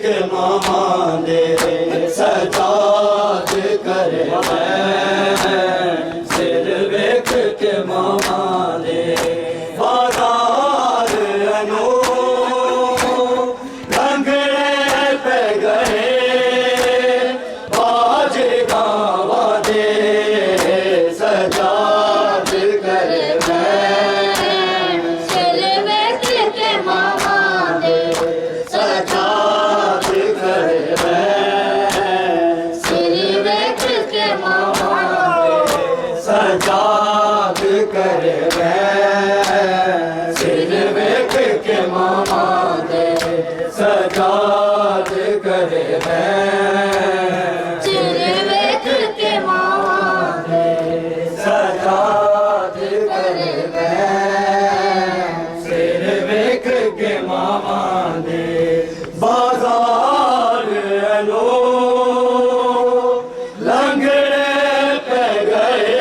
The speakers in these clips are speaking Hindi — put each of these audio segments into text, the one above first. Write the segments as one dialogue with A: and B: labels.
A: के मामा दे सजाद कर सिर वेख के मामा दे बाजार अनो लंगड़े पे गए बाज गावा दे सजाद कर
B: सिर वेख के मामा दे
A: सजाद कर
B: सिर वेख के मामा
A: सजाद कर सिर वेख के मामा दे सजाद कर
B: सिर वेख के मामा दे
A: सजाद कर सिर वेख के मामा दे बाजार अनो लंगड़े पे गए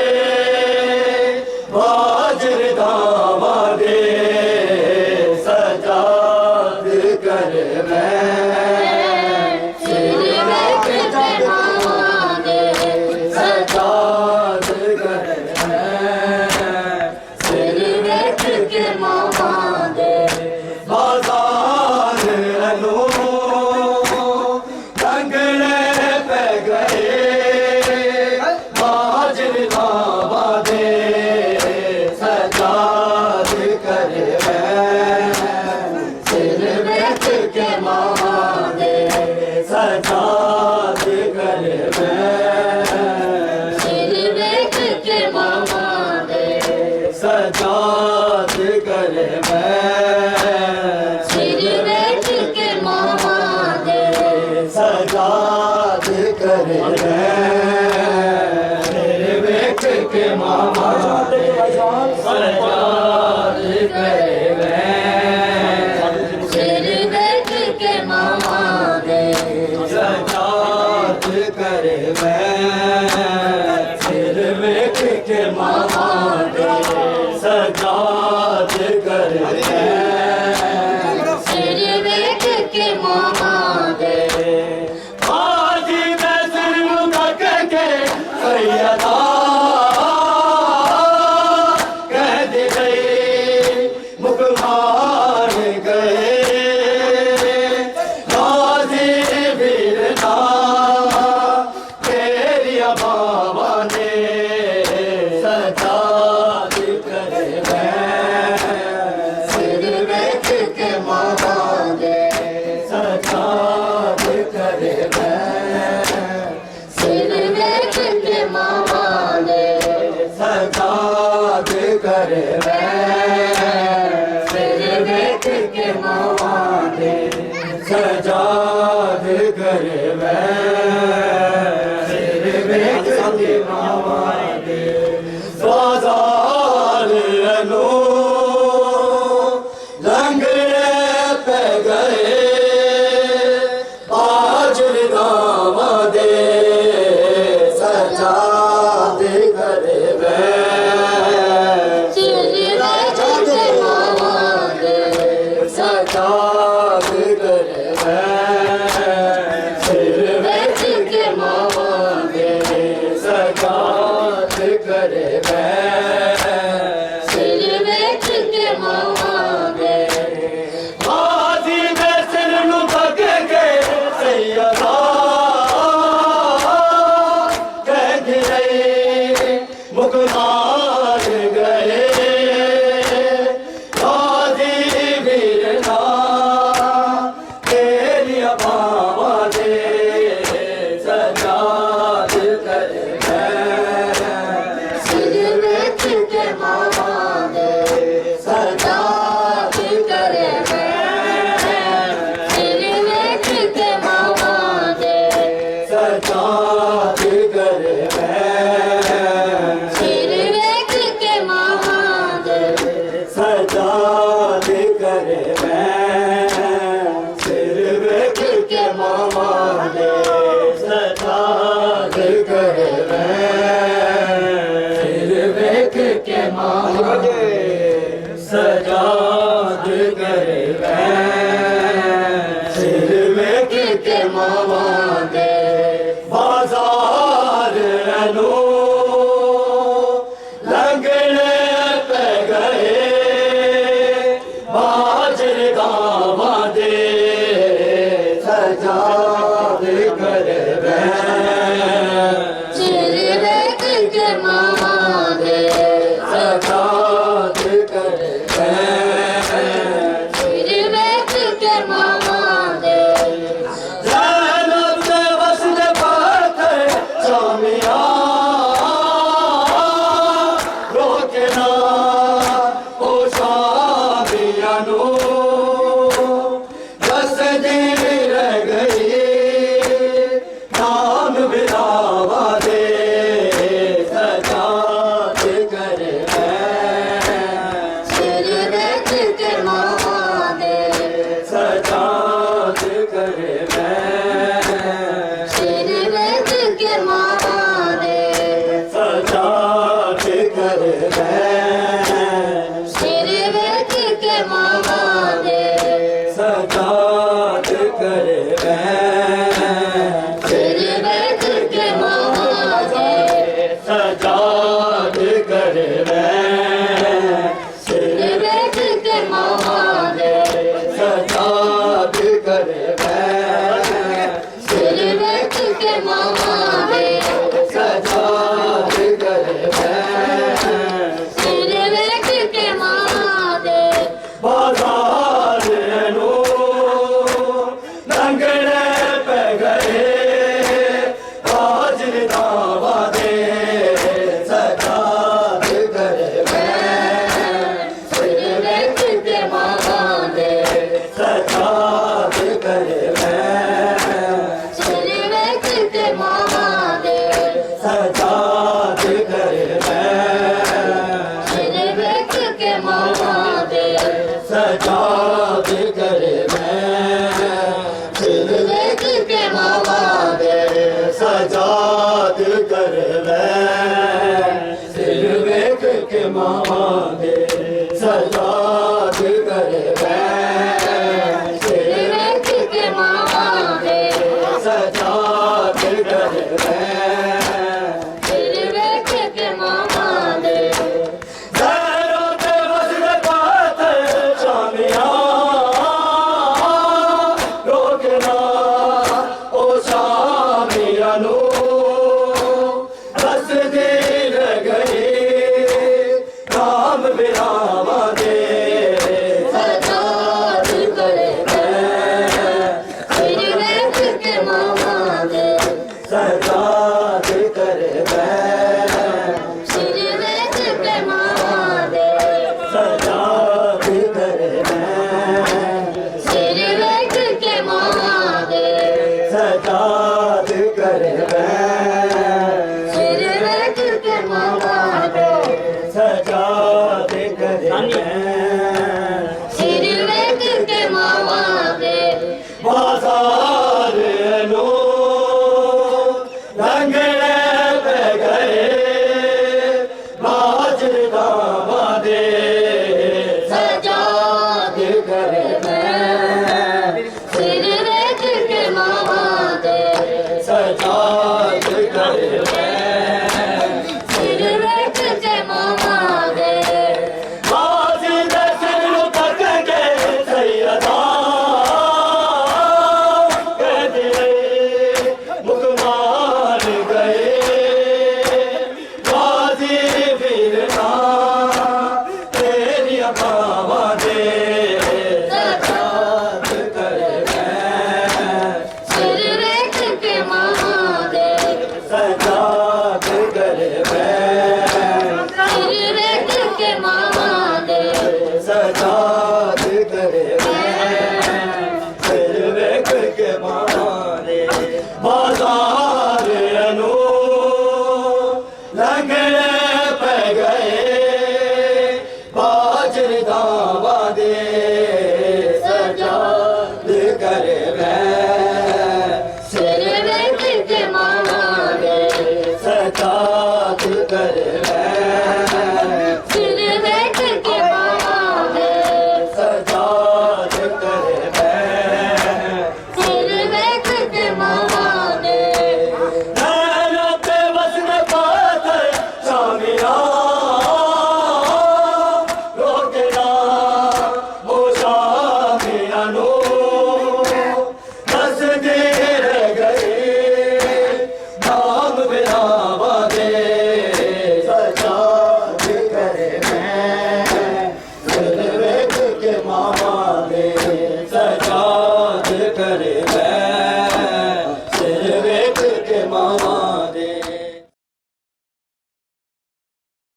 A: बाजर दावा दे सजाद कर
B: सिर वेख के मामा दे
A: सजाद कर
B: सिर वेख के मामा दे
A: बाजार अनो लंगड़े पे गए बाजर दावा दे सजाद कर सिर वेख के मामा दे सजाद कर
B: सिर वेख के मामा दे
A: सजाद कर
B: सिर वेख के मामा दे
A: सजाद कर सिर वेख के मामा दे सजाद कर
B: सिर वेख के मामा दे
A: सजाद कर सिर वेख के मामा दे सजाद कर
B: सिर वेख के मामा दे
A: आजी मैं सिर मुझ के सैयदा कह दे गए मुकमान गए गाजी वीरता तेरी बाबा ने सजाद कर
B: सिर वेख के मामा दे
A: सजाद कर
B: सिर वेख के मामा दे
A: सजाद कर सिर वेख के मामा दे सजाद कर सिर वेख के मामा दे बाजार अनो लंगड़े पे गए बाजर दावा दे सजाद कर
B: सिर वेख के मामा दे
A: सजाद कर सिर वेख के मामा दे सजाद कर
B: सिर वेख के मामा दे
A: बाजी में सिर नु भग के सैयदा कह गए मुकमान गए गाजी वीरना तेरी
B: ਮਾਵਾਂ ਦੇ
A: ਬਾਜ਼ਾਰ ਨੂੰ ਲੰਘਣੇ ਪੈ ਗਏ ਬਾਜਰ ਗਾਵਾਂ ਦੇ
B: ਸਜਾ